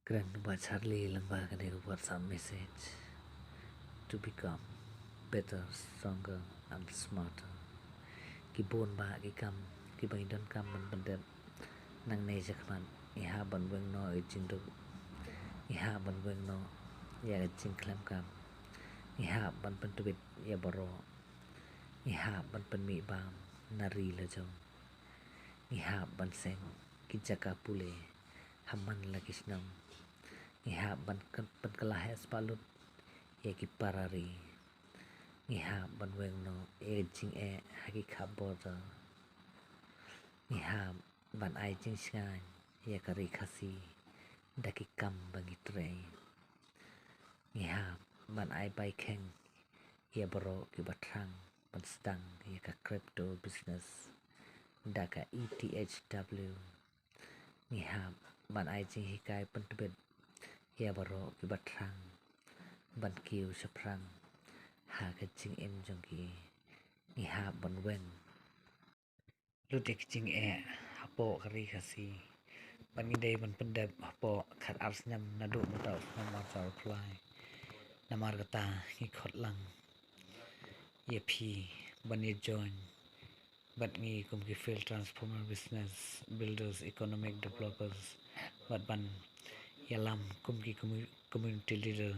Grandpa Charlie lembaga dia buat some message to become better, stronger, and smarter. Kibon ba kikam kibangidon kam man bandem nang neja kaman iha ban weng no ijindu iha ban weng no ya jing klam kam iha ban pentubit ya baro iha ban penmi bam nari lajo iha ban seng kijaka pule haman lagi senam iha ban penkelah espalut ya kiparari iha ban weng no jing hagi kaboda iha ban ai jing sngan ya kari khasi daki kam bagi trei iha ban ai bai keng ya baro ki batrang ban stang ya ka crypto business daka ETHW iha ban ai jing hikai pentubet ya baro ki batrang ban kiu saprang ha ka jing em jong ki iha ban wen lutek jing hapo kari khasi ban ngidei ban pendep hapo khat arsnam nadu mata namar char fly namar kata ngikot lang ye phi ban ye join bat ngi kum ki field transformer business builders economic developers bat ban ialam kum ki community leader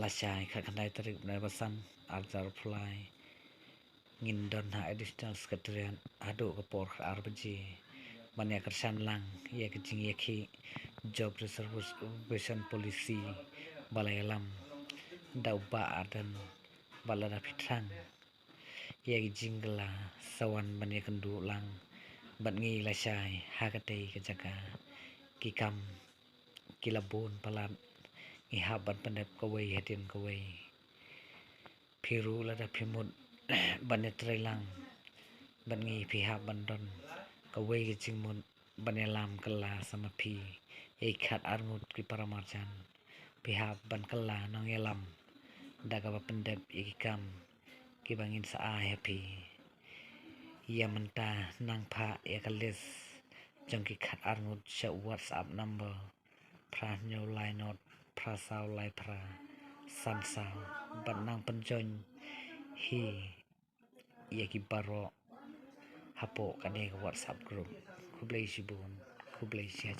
lashai khakhandai tarik na basan arjar fly ngin don ha additional secretariat adu kapor arbaji banya kersan lang ya kecing iakhih job reservation policy balayalam dau Bah Ardent balada pitrang ya jingla sawan banya kendu lang bat ngi lashai hakatei kejaka kikam kilabon palat iha ban pendep kawai hedin kawai phiru lada phimut banya trailang ban ngi phiha bandon kawai ki chingmun banya lam kala samapi khat arngut ki paramarjan phiha ban kala nang ialam daga pendep ikam ki bangin sa happy ya menta nang pha ekalis jong ki khat arngut sha WhatsApp number pra nyo line not pra sao lai pra san sao ban nang penjon hi ya ki baro hapo kane WhatsApp group kublai sibun kublai sia